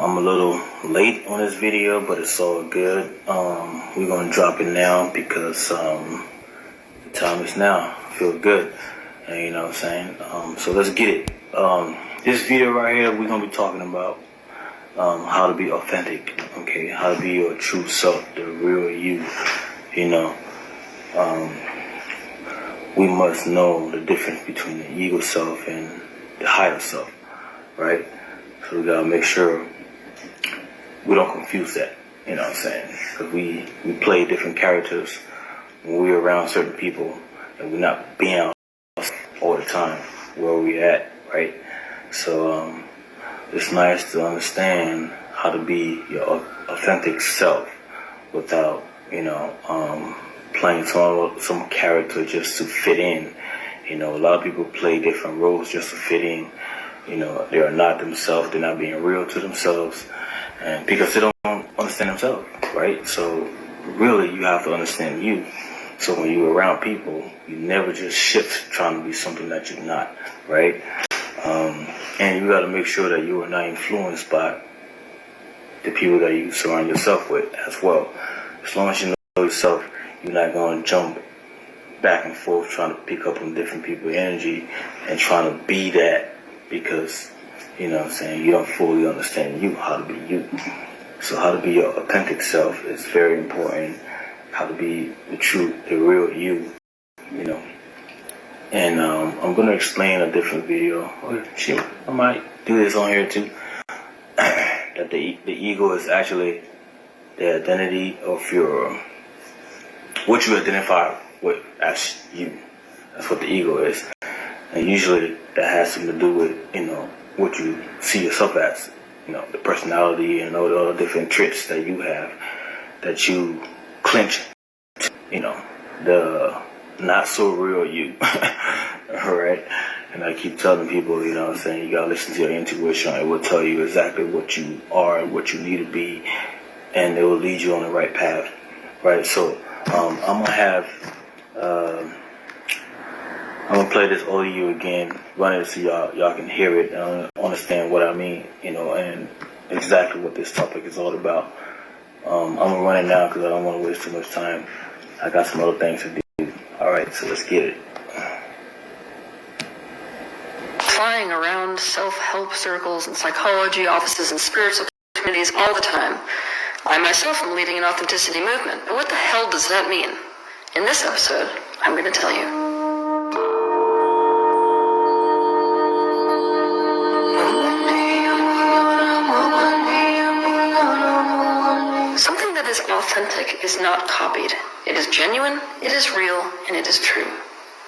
I'm a little late on this video, but it's all good. We're going to drop it now because the time is now. I feel good. And you know what I'm saying? So let's get it. This video right here, we're going to be talking about how to be authentic, okay? How to be your true self, the real you, you know. We must know the difference between the ego self and the higher self, right? So we gotta make sure we don't confuse that, you know what I'm saying? Because we play different characters when we're around certain people, and we're not being out all the time where we're at, right? So it's nice to understand how to be your authentic self without, you know, playing some character just to fit in. You know, a lot of people play different roles just to fit in. You know, they are not themselves. They're not being real to themselves, and because they don't understand themselves, right? So really, you have to understand you. So when you're around people, you never just shift trying to be something that you're not, right? And you got to make sure that you are not influenced by the people that you surround yourself with as well. As long as you know yourself, you're not going to jump back and forth trying to pick up on different people's energy and trying to be that, because, you know what I'm saying, you don't fully understand you, how to be you. So how to be your authentic self is very important. How to be the true, the real you, you know. And I'm going to explain a different video. Or shit, I might do this on here too. That the ego is actually the identity of your, what you identify with as you. That's what the ego is. And usually that has something to do with, you know, what you see yourself as. You know, the personality and all the different traits that you have that you clinch, you know, the not so real you. Alright? And I keep telling people, you know what I'm saying, you gotta listen to your intuition. It will tell you exactly what you are and what you need to be, and it will lead you on the right path. Right? So I'm gonna play this audio again, run it so y'all can hear it and understand what I mean, you know, and exactly what this topic is all about. I'm gonna run it now because I don't want to waste too much time. I got some other things to do. Alright, so let's get it. Flying around self-help circles and psychology offices and spiritual communities all the time. I myself am leading an authenticity movement, but what the hell does that mean? In this episode, I'm going to tell you. Something that is authentic is not copied. It is genuine, it is real, and it is true.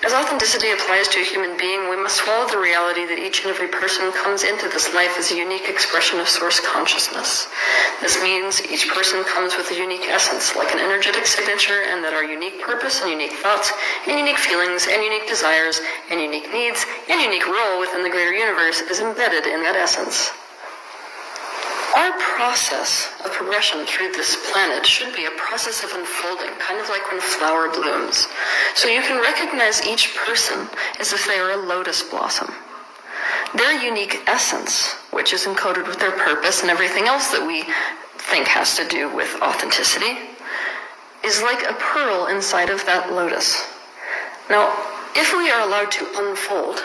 As authenticity applies to a human being, we must swallow the reality that each and every person comes into this life as a unique expression of source consciousness. This means each person comes with a unique essence, like an energetic signature, and that our unique purpose and unique thoughts and unique feelings and unique desires and unique needs and unique role within the greater universe is embedded in that essence. Our process of progression through this planet should be a process of unfolding, kind of like when a flower blooms. So you can recognize each person as if they are a lotus blossom. Their unique essence, which is encoded with their purpose and everything else that we think has to do with authenticity, is like a pearl inside of that lotus. Now, if we are allowed to unfold,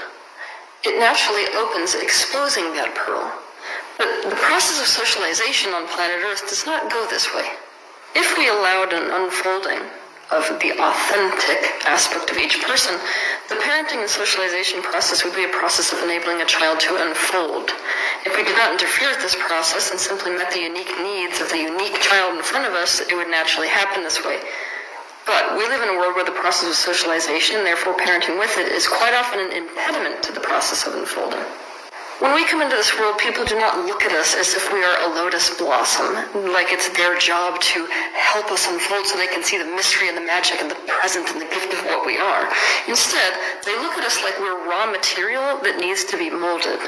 it naturally opens, exposing that pearl. But the process of socialization on planet Earth does not go this way. If we allowed an unfolding of the authentic aspect of each person, the parenting and socialization process would be a process of enabling a child to unfold. If we did not interfere with this process and simply met the unique needs of the unique child in front of us, it would naturally happen this way. But we live in a world where the process of socialization, and therefore parenting with it, is quite often an impediment to the process of unfolding. When we come into this world, people do not look at us as if we are a lotus blossom, like it's their job to help us unfold so they can see the mystery and the magic and the present and the gift of what we are. Instead, they look at us like we're raw material that needs to be molded.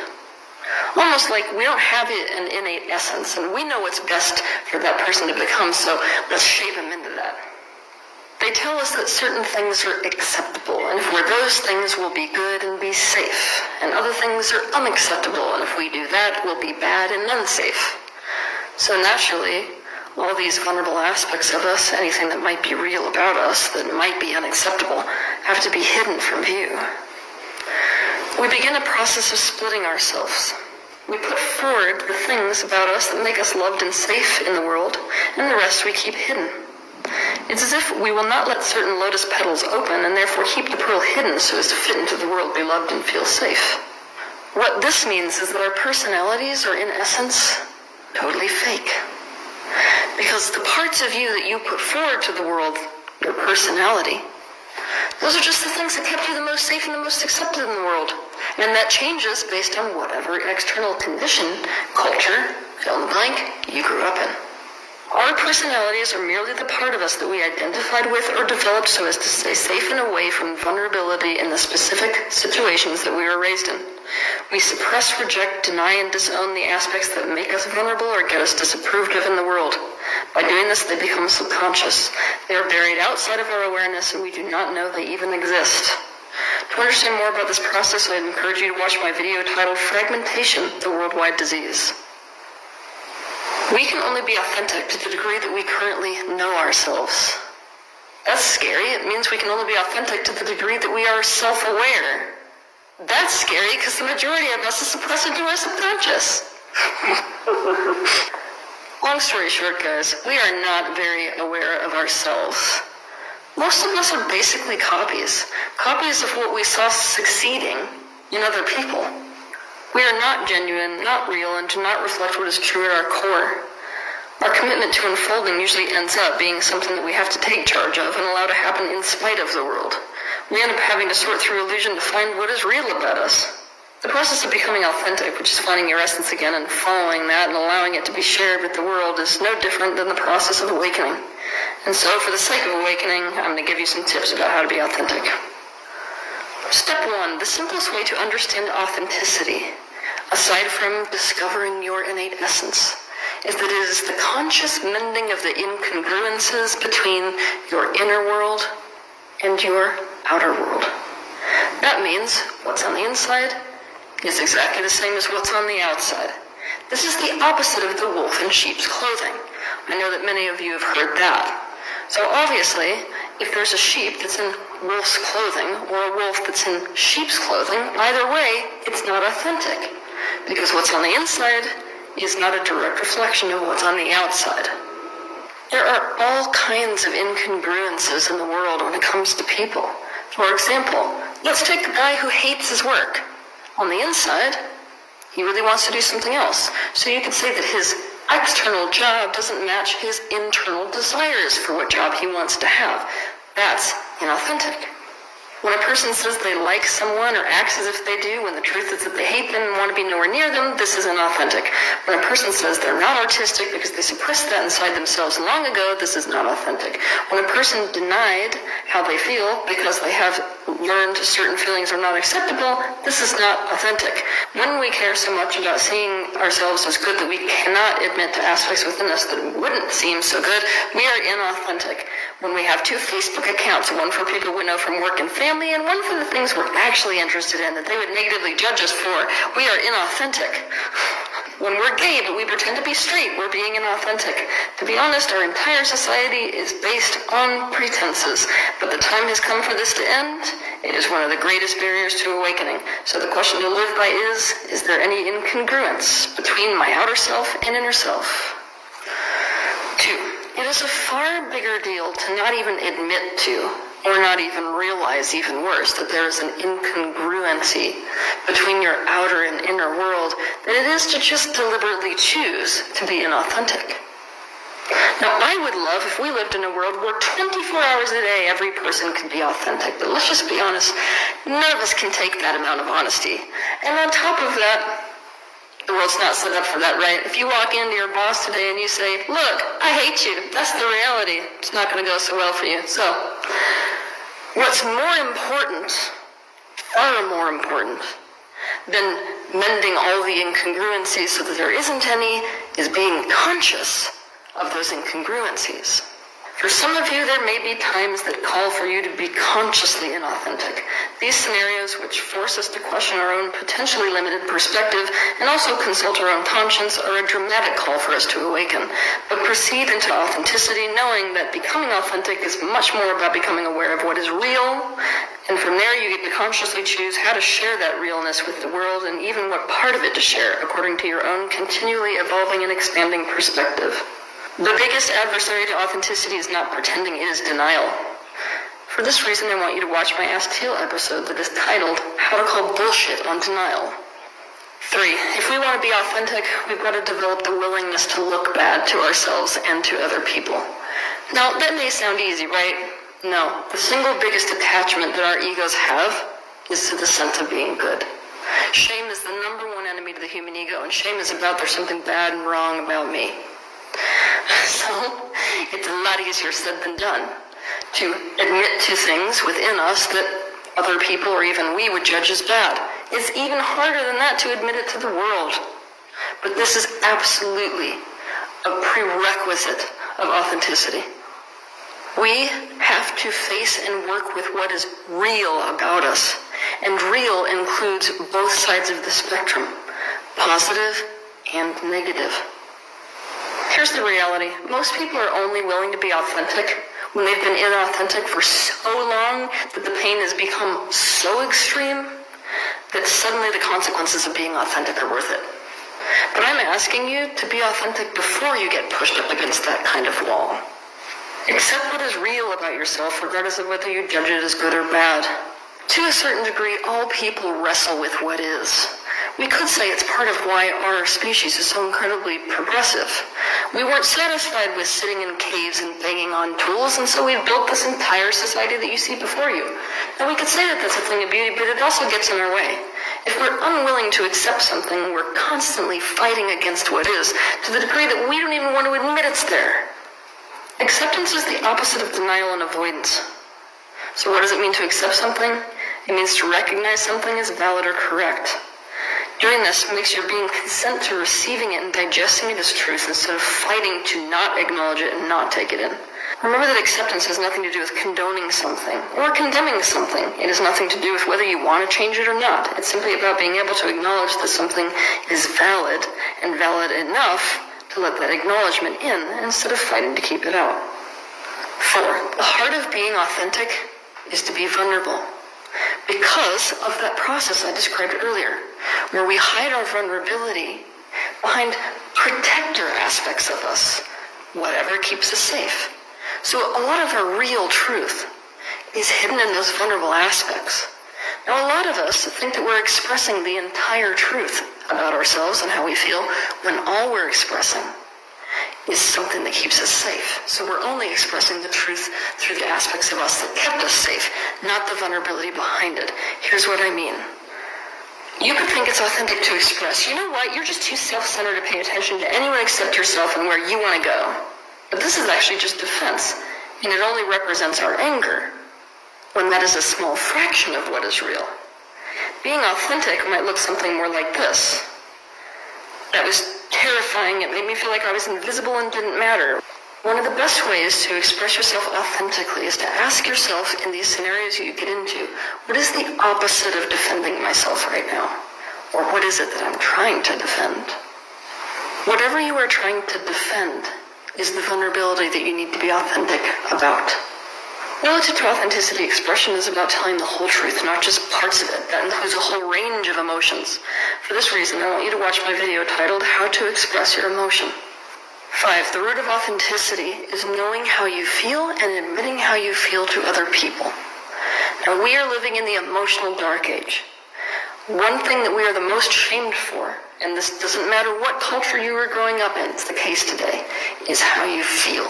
Almost like we don't have an innate essence, and we know what's best for that person to become, so let's shape him into that. They tell us that certain things are acceptable, and if we're those things, we'll be good and be safe. And other things are unacceptable, and if we do that, we'll be bad and unsafe. So naturally, all these vulnerable aspects of us, anything that might be real about us, that might be unacceptable, have to be hidden from view. We begin a process of splitting ourselves. We put forward the things about us that make us loved and safe in the world, and the rest we keep hidden. It's as if we will not let certain lotus petals open and therefore keep the pearl hidden so as to fit into the world, be loved, and feel safe. What this means is that our personalities are in essence totally fake. Because the parts of you that you put forward to the world, your personality, those are just the things that kept you the most safe and the most accepted in the world. And that changes based on whatever external condition, culture, fill in the blank, you grew up in. Our personalities are merely the part of us that we identified with or developed so as to stay safe and away from vulnerability in the specific situations that we were raised in. We suppress, reject, deny, and disown the aspects that make us vulnerable or get us disapproved of in the world. By doing this, they become subconscious. They are buried outside of our awareness, and we do not know they even exist. To understand more about this process, I'd encourage you to watch my video titled Fragmentation, the Worldwide Disease. We can only be authentic to the degree that we currently know ourselves. That's scary. It means we can only be authentic to the degree that we are self-aware. That's scary because the majority of us is suppressed into our subconscious. Long story short, guys, we are not very aware of ourselves. Most of us are basically copies of what we saw succeeding in other people. We are not genuine, not real, and do not reflect what is true at our core. Our commitment to unfolding usually ends up being something that we have to take charge of and allow to happen in spite of the world. We end up having to sort through illusion to find what is real about us. The process of becoming authentic, which is finding your essence again and following that and allowing it to be shared with the world, is no different than the process of awakening. And so, for the sake of awakening, I'm going to give you some tips about how to be authentic. Step 1, the simplest way to understand authenticity, aside from discovering your innate essence, is that it is the conscious mending of the incongruences between your inner world and your outer world. That means what's on the inside is exactly the same as what's on the outside. This is the opposite of the wolf in sheep's clothing. I know that many of you have heard that. So obviously, if there's a sheep that's in wolf's clothing or a wolf that's in sheep's clothing, either way, it's not authentic. Because what's on the inside is not a direct reflection of what's on the outside. There are all kinds of incongruences in the world when it comes to people. For example, let's take the guy who hates his work. On the inside, he really wants to do something else. So you could say that his external job doesn't match his internal desires for what job he wants to have. That's inauthentic. When a person says they like someone or acts as if they do, when the truth is that they hate them and want to be nowhere near them, this is inauthentic. When a person says they're not artistic because they suppressed that inside themselves long ago, this is not authentic. When a person denied how they feel because they have learned certain feelings are not acceptable, this is not authentic. When we care so much about seeing ourselves as good that we cannot admit to aspects within us that wouldn't seem so good, we are inauthentic. When we have 2 Facebook accounts, one for people we know from work and family, and one for the things we're actually interested in that they would negatively judge us for, we are inauthentic. When we're gay but we pretend to be straight, we're being inauthentic. To be honest, our entire society is based on pretenses, but the time has come for this to end. It is one of the greatest barriers to awakening. So the question to live by is there any incongruence between my outer self and inner self? 2. It is a far bigger deal to not even admit to, or not even realize, even worse, that there is an incongruency between your outer and inner world than it is to just deliberately choose to be inauthentic. Now, I would love if we lived in a world where 24 hours a day every person could be authentic, but let's just be honest, none of us can take that amount of honesty. And on top of that, the world's not set up for that, right? If you walk into your boss today and you say, look, I hate you, that's the reality, it's not going to go so well for you. So, what's more important, far more important, than mending all the incongruencies so that there isn't any, is being conscious of those incongruencies. For some of you, there may be times that call for you to be consciously inauthentic. These scenarios, which force us to question our own potentially limited perspective and also consult our own conscience, are a dramatic call for us to awaken. But proceed into authenticity, knowing that becoming authentic is much more about becoming aware of what is real, and from there you get to consciously choose how to share that realness with the world and even what part of it to share according to your own continually evolving and expanding perspective. The biggest adversary to authenticity is not pretending, it is denial. For this reason, I want you to watch my Ask Teal episode that is titled, How to Call Bullshit on Denial. 3. If we want to be authentic, we've got to develop the willingness to look bad to ourselves and to other people. Now, that may sound easy, right? No. The single biggest attachment that our egos have is to the sense of being good. Shame is the number one enemy to the human ego, and shame is about there's something bad and wrong about me. So, it's a lot easier said than done to admit to things within us that other people or even we would judge as bad. It's even harder than that to admit it to the world. But this is absolutely a prerequisite of authenticity. We have to face and work with what is real about us. And real includes both sides of the spectrum, positive and negative. Here's the reality. Most people are only willing to be authentic when they've been inauthentic for so long that the pain has become so extreme that suddenly the consequences of being authentic are worth it. But I'm asking you to be authentic before you get pushed up against that kind of wall. Accept what is real about yourself, regardless of whether you judge it as good or bad. To a certain degree, all people wrestle with what is. We could say it's part of why our species is so incredibly progressive. We weren't satisfied with sitting in caves and banging on tools, and so we built this entire society that you see before you. Now, we could say that that's a thing of beauty, but it also gets in our way. If we're unwilling to accept something, we're constantly fighting against what is, to the degree that we don't even want to admit it's there. Acceptance is the opposite of denial and avoidance. So what does it mean to accept something? It means to recognize something as valid or correct. Doing this makes your being consent to receiving it and digesting it as truth instead of fighting to not acknowledge it and not take it in. Remember that acceptance has nothing to do with condoning something or condemning something. It has nothing to do with whether you want to change it or not. It's simply about being able to acknowledge that something is valid and valid enough to let that acknowledgement in instead of fighting to keep it out. 4. The heart of being authentic is to be vulnerable. Because of that process I described earlier, where we hide our vulnerability behind protector aspects of us, whatever keeps us safe. So a lot of our real truth is hidden in those vulnerable aspects. Now, a lot of us think that we're expressing the entire truth about ourselves and how we feel, when all we're expressing is something that keeps us safe. So we're only expressing the truth through the aspects of us that kept us safe, not the vulnerability behind it. Here's what I mean. You could think it's authentic to express, you know what, you're just too self-centered to pay attention to anyone except yourself and where you want to go. But this is actually just defense, and it only represents our anger, when that is a small fraction of what is real. Being authentic might look something more like this. That was terrifying. It made me feel like I was invisible and didn't matter. One of the best ways to express yourself authentically is to ask yourself in these scenarios you get into, what is the opposite of defending myself right now? Or what is it that I'm trying to defend? Whatever you are trying to defend is the vulnerability that you need to be authentic about. Relative to authenticity, expression is about telling the whole truth, not just parts of it. That includes a whole range of emotions. For this reason, I want you to watch my video titled, How to Express Your Emotion. 5. The root of authenticity is knowing how you feel and admitting how you feel to other people. Now, we are living in the emotional dark age. One thing that we are the most shamed for, and this doesn't matter what culture you were growing up in, it's the case today, is how you feel.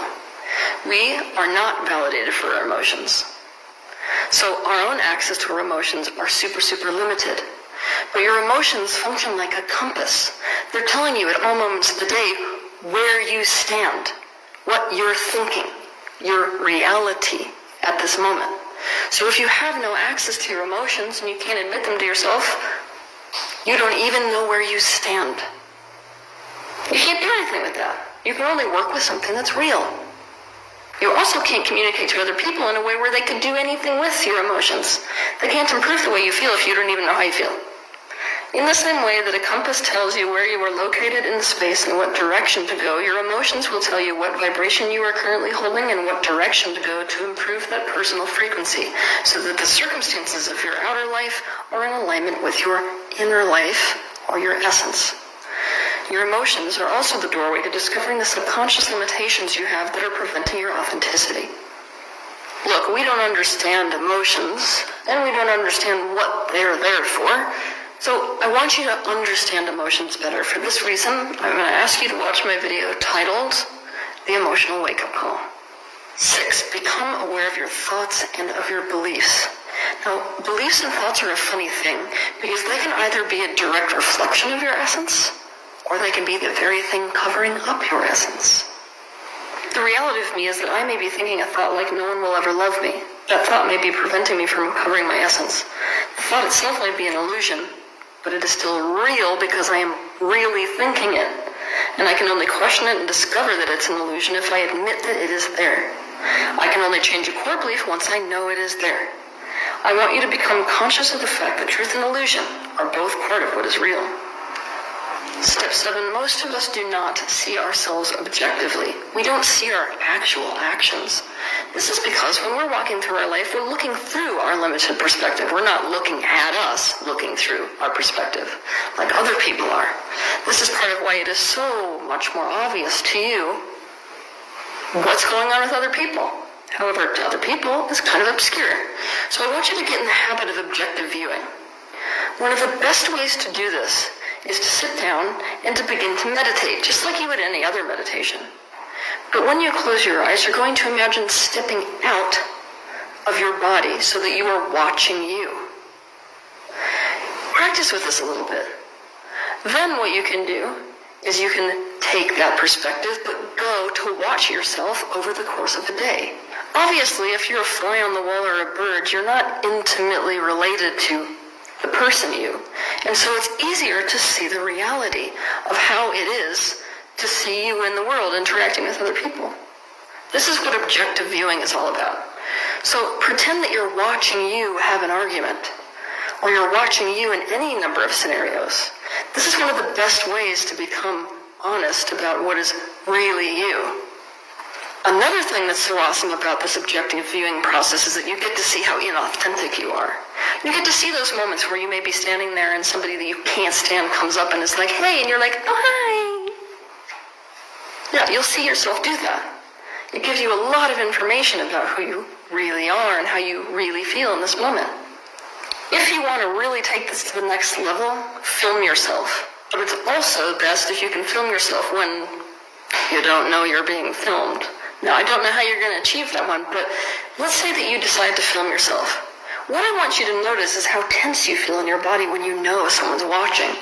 We are not validated for our emotions. So our own access to our emotions are super limited. But your emotions function like a compass. They're telling you at all moments of the day where you stand, what you're thinking, your reality at this moment. So if you have no access to your emotions and you can't admit them to yourself, you don't even know where you stand. You can't do anything with that. You can only work with something that's real. You also can't communicate to other people in a way where they can do anything with your emotions. They can't improve the way you feel if you don't even know how you feel. In the same way that a compass tells you where you are located in space and what direction to go, your emotions will tell you what vibration you are currently holding and what direction to go to improve that personal frequency, so that the circumstances of your outer life are in alignment with your inner life or your essence. Your emotions are also the doorway to discovering the subconscious limitations you have that are preventing your authenticity. Look, we don't understand emotions, and we don't understand what they're there for. So I want you to understand emotions better. For this reason, I'm going to ask you to watch my video titled The Emotional Wake-Up Call. 6. Become aware of your thoughts and of your beliefs. Now, beliefs and thoughts are a funny thing, because they can either be a direct reflection of your essence, or they can be the very thing covering up your essence. The reality of me is that I may be thinking a thought like no one will ever love me. That thought may be preventing me from uncovering my essence. The thought itself may be an illusion, but it is still real because I am really thinking it. And I can only question it and discover that it's an illusion if I admit that it is there. I can only change a core belief once I know it is there. I want you to become conscious of the fact that truth and illusion are both part of what is real. Step 7. Most of us do not see ourselves objectively. We don't see our actual actions. This is because when we're walking through our life, we're looking through our limited perspective. We're not looking at us, looking through our perspective, like other people are. This is part of why it is so much more obvious to you what's going on with other people. However, to other people, it's kind of obscure. So I want you to get in the habit of objective viewing. One of the best ways to do this is to sit down and to begin to meditate, just like you would any other meditation. But when you close your eyes, you're going to imagine stepping out of your body so that you are watching you. Practice with this a little bit. Then what you can do is you can take that perspective, but go to watch yourself over the course of a day. Obviously, if you're a fly on the wall or a bird, you're not intimately related to the person you. And so it's easier to see the reality of how it is to see you in the world interacting with other people. This is what objective viewing is all about. So pretend that you're watching you have an argument, or you're watching you in any number of scenarios. This is one of the best ways to become honest about what is really you. Another thing that's so awesome about this objective viewing process is that you get to see how inauthentic you are. You get to see those moments where you may be standing there and somebody that you can't stand comes up and is like, hey, and you're like, oh, hi. Yeah, you'll see yourself do that. It gives you a lot of information about who you really are and how you really feel in this moment. If you want to really take this to the next level, film yourself. But it's also best if you can film yourself when you don't know you're being filmed. Now, I don't know how you're going to achieve that one, but let's say that you decide to film yourself. What I want you to notice is how tense you feel in your body when you know someone's watching.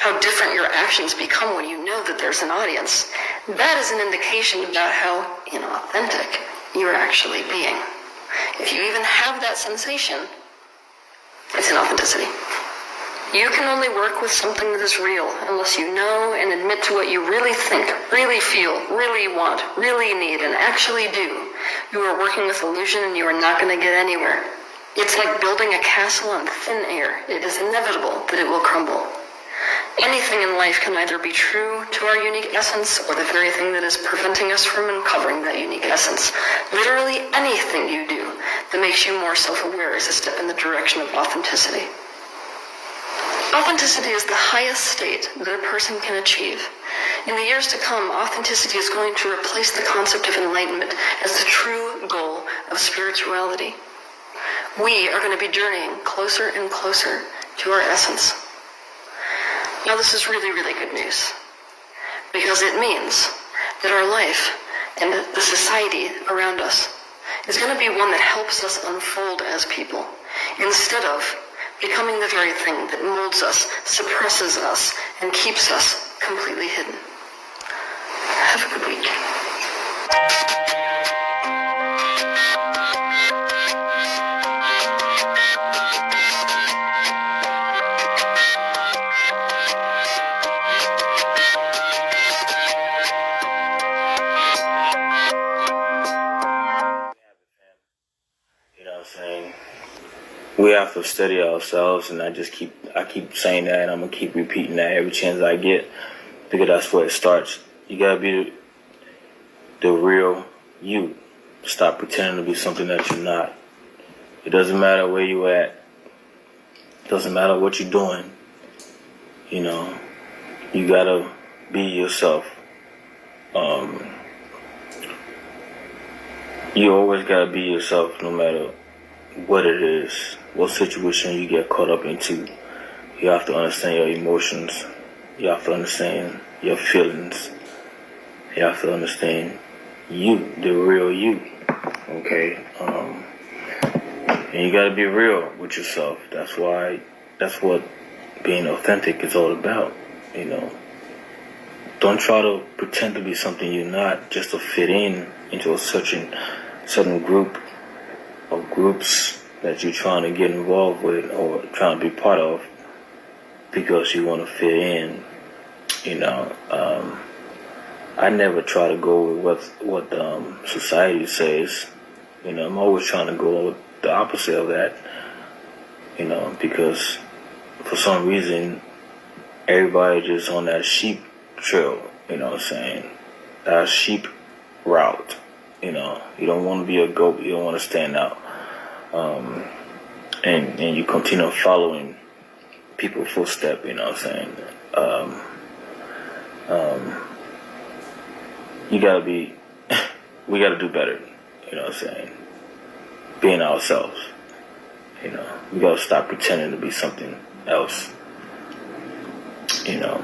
How different your actions become when you know that there's an audience. That is an indication about how inauthentic you're actually being. If you even have that sensation, it's inauthenticity. You can only work with something that is real unless you know and admit to what you really think, really feel, really want, really need, and actually do. You are working with illusion and you are not going to get anywhere. It's like building a castle on thin air. It is inevitable that it will crumble. Anything in life can either be true to our unique essence or the very thing that is preventing us from uncovering that unique essence. Literally anything you do that makes you more self-aware is a step in the direction of authenticity. Authenticity is the highest state that a person can achieve. In the years to come, authenticity is going to replace the concept of enlightenment as the true goal of spirituality. We are going to be journeying closer and closer to our essence. Now, this is really, really good news, because it means that our life and the society around us is going to be one that helps us unfold as people, instead of becoming the very thing that molds us, suppresses us, and keeps us completely hidden. Have a good week. we have to steady ourselves, and I keep saying that, and I'm gonna keep repeating that every chance I get, because that's where it starts. You gotta be the real you. Stop pretending to be something that you're not. It doesn't matter where you at. It doesn't matter what you're doing. You know, you gotta be yourself. You always gotta be yourself, no matter what it is, what situation you get caught up into. You have to understand your emotions. You have to understand your feelings. You have to understand you, the real you. Okay? And you gotta be real with yourself. That's what being authentic is all about. You know, don't try to pretend to be something you're not just to fit into a certain group of groups that you're trying to get involved with or trying to be part of because you want to fit in. You know, I never try to go with what society says. You know, I'm always trying to go with the opposite of that. You know, because for some reason everybody just on that sheep trail. You know what I'm saying? That sheep route. You know, you don't want to be a goat. You don't want to stand out. And you continue following people's footsteps. You know what I'm saying? You gotta be. We gotta do better. You know what I'm saying? Being ourselves. You know, we gotta stop pretending to be something else. You know,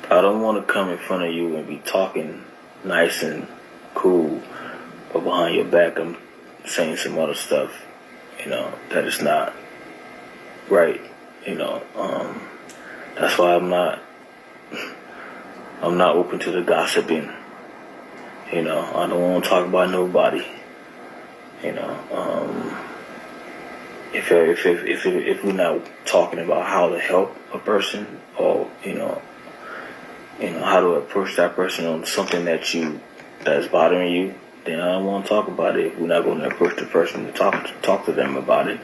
I don't want to come in front of you and be talking nice and cool, but behind your back I'm saying some other stuff, you know, that is not right. You know, that's why I'm not open to the gossiping. You know, I don't want to talk about nobody. You know, if we're not talking about how to help a person, or you know how to approach that person on something that's bothering you, then I don't want to talk about it. If we're not going to approach the person to talk to them about it,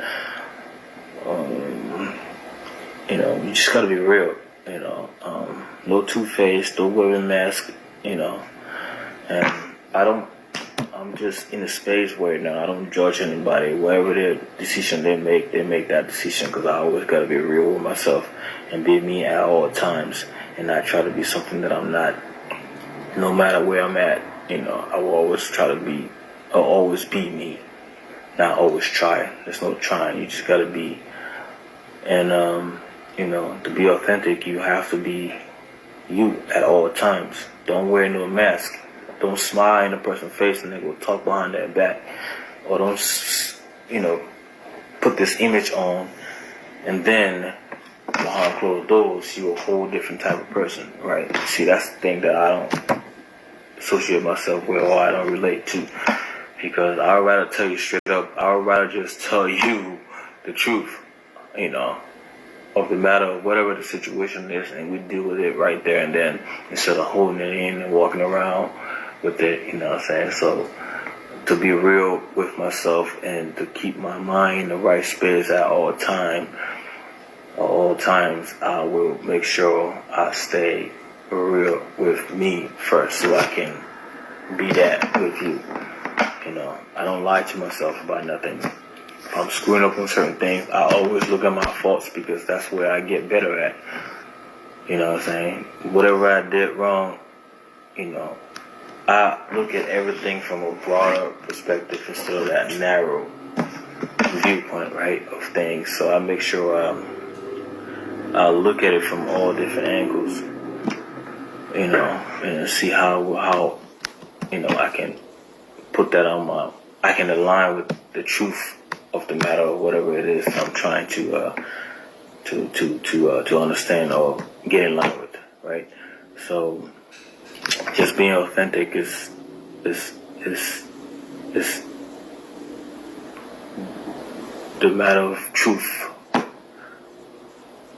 you know, you just gotta be real. You know, no two-faced, no wearing mask. You know, and I'm just in a space where now I don't judge anybody. Whatever their decision they make that decision, because I always gotta be real with myself and be me at all times, and not try to be something that I'm not. No matter where I'm at, you know, I will always try to be, or always be me. Not always try. There's no trying. You just gotta be. And you know, to be authentic, you have to be you at all times. Don't wear no mask. Don't smile in a person's face and they will talk behind their back. Or don't, you know, put this image on and then behind closed doors, you're a whole different type of person, right? See, that's the thing that I don't associate myself with, or I don't relate to. Because I would rather tell you straight up, I would rather just tell you the truth, you know, of the matter of whatever the situation is, and we deal with it right there and then, instead of holding it in and walking around with it, you know what I'm saying? So, to be real with myself and to keep my mind in the right space at all times, I will make sure I stay real with me first, so I can be that with you. You know, I don't lie to myself about nothing. If I'm screwing up on certain things, I always look at my faults, because that's where I get better at. You know what I'm saying? Whatever I did wrong, you know, I look at everything from a broader perspective instead of that narrow viewpoint, right, of things. So I make sure I look at it from all different angles, you know, and see how you know I can put that on I can align with the truth of the matter, or whatever it is I'm trying to understand or get in line with, right? So just being authentic is the matter of truth.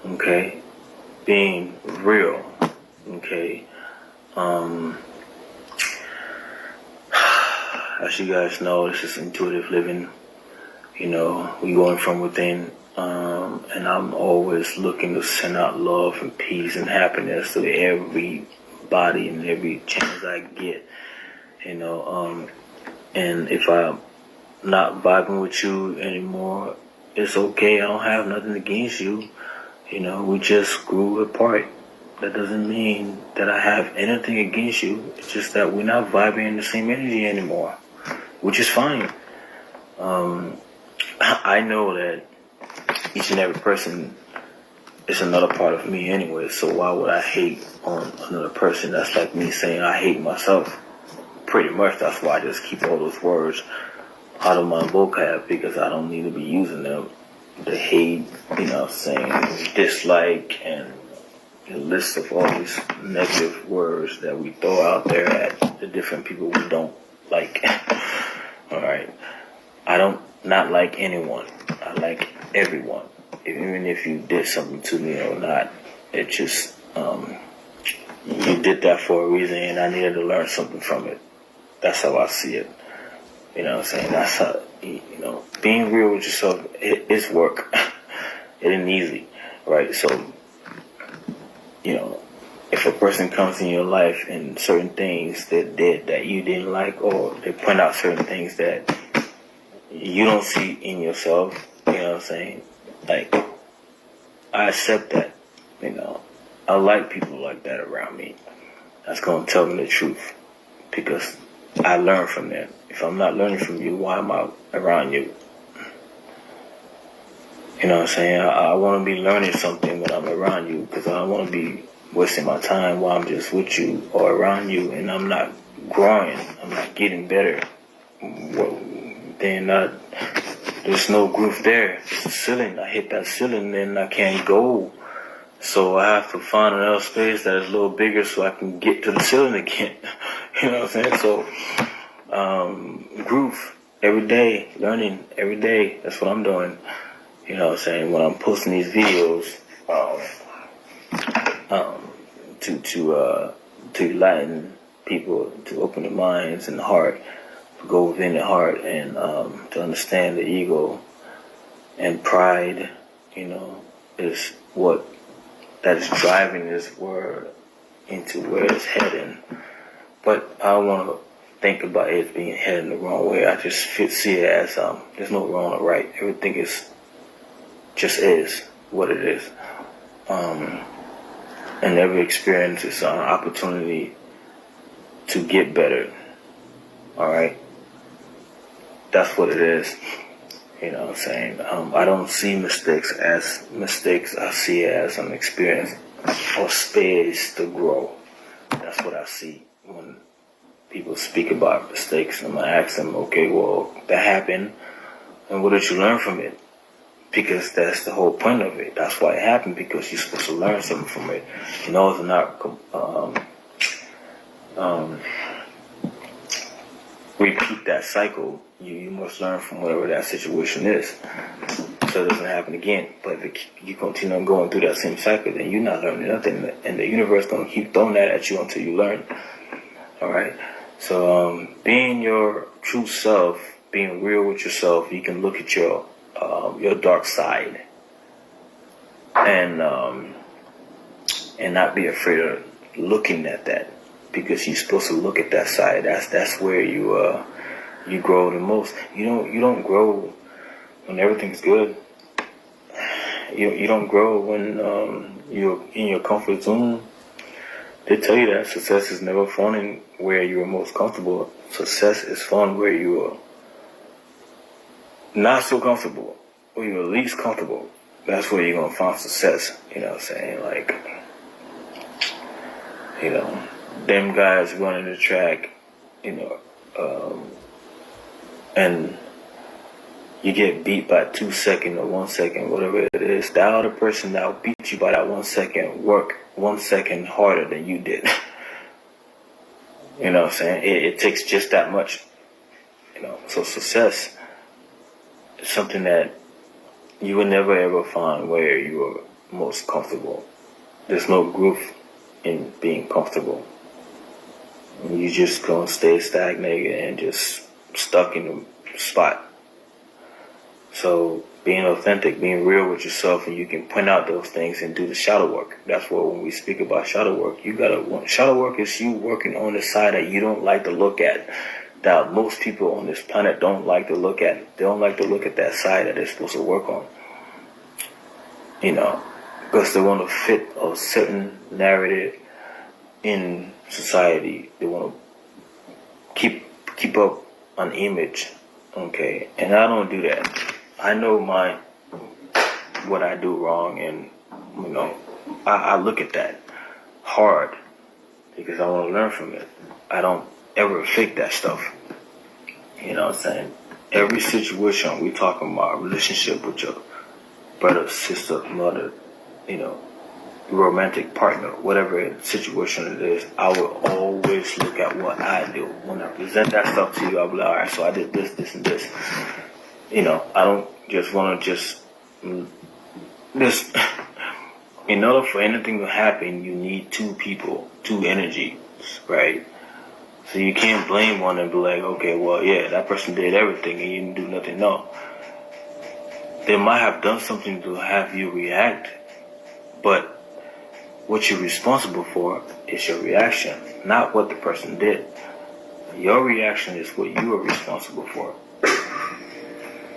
Okay, being real. Okay, as you guys know, this is intuitive living. You know, we going from within, and I'm always looking to send out love and peace and happiness to everybody and every chance I get. You know, and if I'm not vibing with you anymore, it's okay. I don't have nothing against you. You know, we just grew apart. That doesn't mean that I have anything against you. It's just that we're not vibing in the same energy anymore, which is fine. I know that each and every person is another part of me anyway, so why would I hate on another person? That's like me saying I hate myself. Pretty much that's why I just keep all those words out of my vocab, because I don't need to be using them. The hate, you know, saying dislike, and a list of all these negative words that we throw out there at the different people we don't like. Alright. I don't not like anyone. I like everyone. Even if you did something to me or not. It just, you did that for a reason, and I needed to learn something from it. That's how I see it. You know what I'm saying? That's how, you know, being real with yourself, it's work. It ain't easy, right? So, you know, if a person comes in your life and certain things that did that you didn't like, or they point out certain things that you don't see in yourself, you know what I'm saying? Like, I accept that, you know. I like people like that around me. That's going to tell me the truth, because I learn from them. If I'm not learning from you, why am I around you? You know what I'm saying? I want to be learning something when I'm around you, because I don't want to be wasting my time while I'm just with you or around you, and I'm not growing. I'm not getting better. Well, then there's no growth there. It's a ceiling. I hit that ceiling and I can't go. So I have to find another space that is a little bigger so I can get to the ceiling again. You know what I'm saying? So, growth every day, learning every day. That's what I'm doing. You know what I'm saying? When I'm posting these videos, to enlighten people, to open their minds and the heart, to go within the heart, and to understand the ego and pride, you know, is what that is driving this world into where it's heading. But I don't want to think about it being heading the wrong way. I just see it as there's no wrong or right. Everything is what it is. And every experience is an opportunity to get better. Alright? That's what it is. You know what I'm saying? I don't see mistakes as mistakes. I see it as an experience or space to grow. That's what I see when people speak about mistakes. I'm going to ask them, okay, well, that happened, and what did you learn from it? Because that's the whole point of it. That's why it happened, because you're supposed to learn something from it. In order to not repeat that cycle, you must learn from whatever that situation is, so it doesn't happen again. But if you continue on going through that same cycle, then you're not learning nothing, and the universe gonna keep throwing that at you until you learn. All right. So being your true self, being real with yourself, you can look at your dark side, and not be afraid of looking at that, because you're supposed to look at that side. That's where you grow the most. You don't grow when everything's good. You don't grow when you're in your comfort zone. They tell you that success is never found where you are most comfortable. Success is found where you are not so comfortable, where you're least comfortable. That's where you're gonna find success. You know what I'm saying? Like, you know, them guys running the track, you know, and you get beat by 2 seconds or 1 second, whatever it is. That other person that will beat you by that 1 second work 1 second harder than you did. You know what I'm saying? It takes just that much. You know, so success is something that you will never ever find where you are most comfortable. There's no growth in being comfortable. You just gonna stay stagnated and just stuck in the spot. So being authentic, being real with yourself, and you can point out those things and do the shadow work. That's what when we speak about shadow work, shadow work is you working on the side that you don't like to look at, that most people on this planet don't like to look at. They don't like to look at that side that they're supposed to work on. Because they want to fit a certain narrative in society. They want to keep up an image, okay? And I don't do that. I know what I do wrong, and I look at that hard because I want to learn from it. I don't ever fake that stuff. You know what I'm saying? Every situation we talking about, relationship with your brother, sister, mother, romantic partner, whatever situation it is, I will always look at what I do. When I present that stuff to you, I'll be like, all right, so I did this, this, and this. I don't just want to this. In order for anything to happen, you need two people, two energies, right? So you can't blame one and be like, okay, well, yeah, that person did everything and you didn't do nothing. No. They might have done something to have you react, but what you're responsible for is your reaction, not what the person did. Your reaction is what you are responsible for,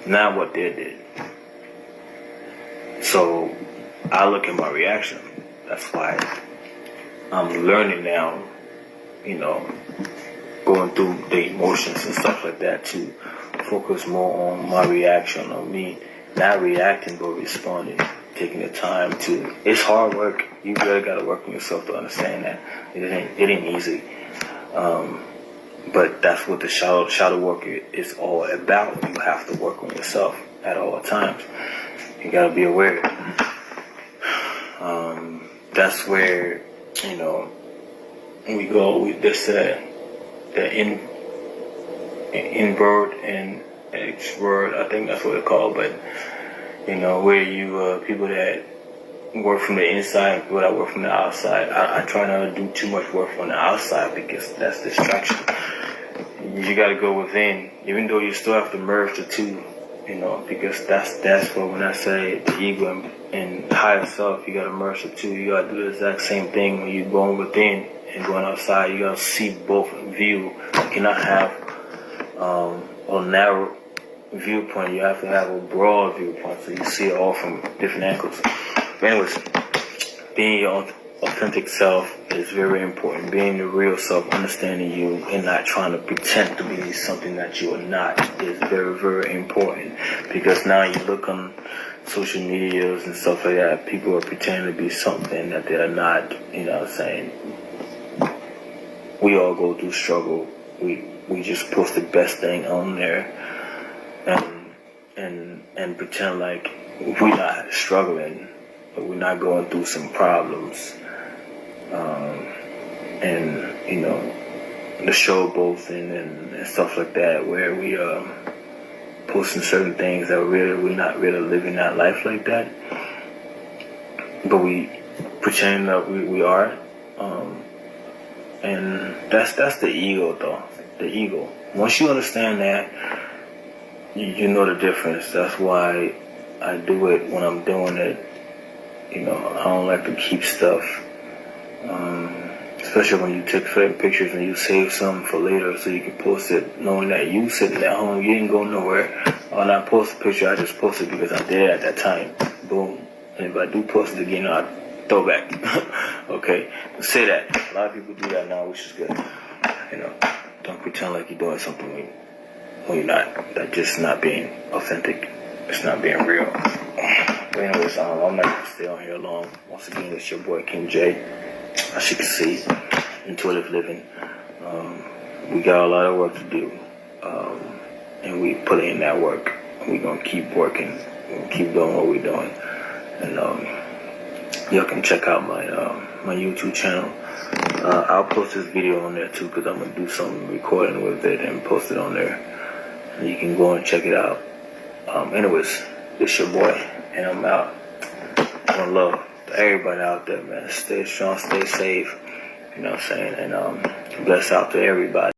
not what they did. So I look at my reaction. That's why I'm learning now, going through the emotions and stuff like that, to focus more on my reaction, on me not reacting but responding, taking the time to. It's hard work. You really got to work on yourself to understand that. It ain't easy. But that's what the shadow work is all about. You have to work on yourself at all times. You got to be aware. That's where, we go with this, the invert and extrovert, I think that's what it's called. But, where you, people that work from the inside, people that work from the outside. I try not to do too much work from the outside because that's distraction. You got to go within, even though you still have to merge the two, because that's what, when I say the ego and higher self, you got to merge the two. You got to do the exact same thing when you're going within and going outside. You got to see both in view. You cannot have a narrow viewpoint. You have to have a broad viewpoint so you see it all from different angles. But anyways, being your authentic self is very important. Being the real self, understanding you and not trying to pretend to be something that you are not is very, very important. Because now you look on social medias and stuff like that, people are pretending to be something that they are not. You know what I'm saying? We all go through struggle. We just post the best thing on there and pretend like we're not struggling, but we're not going through some problems. The show both and stuff like that, where we posting certain things that we're not really living that life like that, but we pretend that we are, and that's the ego though. The ego. Once you understand that, you know the difference. That's why I do it when I'm doing it. I don't like to keep stuff. Especially when you take pictures and you save some for later so you can post it knowing that you sitting at home, you didn't go nowhere. When I post a picture, I just post it because I did at that time. Boom. And if I do post it again, I'll throw back. Okay? Say that. A lot of people do that now, which is good. Don't pretend like you're doing something when you're not. That's just not being authentic. It's not being real. But anyways, I'm not going to stay on here long. Once again, it's your boy King J. As you can see, intuitive living. We got a lot of work to do, and we put in that work. We're gonna keep working. We're gonna keep doing what we're doing, and y'all can check out my YouTube channel. I'll post this video on there too, because I'm gonna do some recording with it and post it on there, and you can go and check it out. Anyways, it's your boy, and I'm out. One love. Everybody out there, man. Stay strong, stay safe. You know what I'm saying? And bless out to everybody.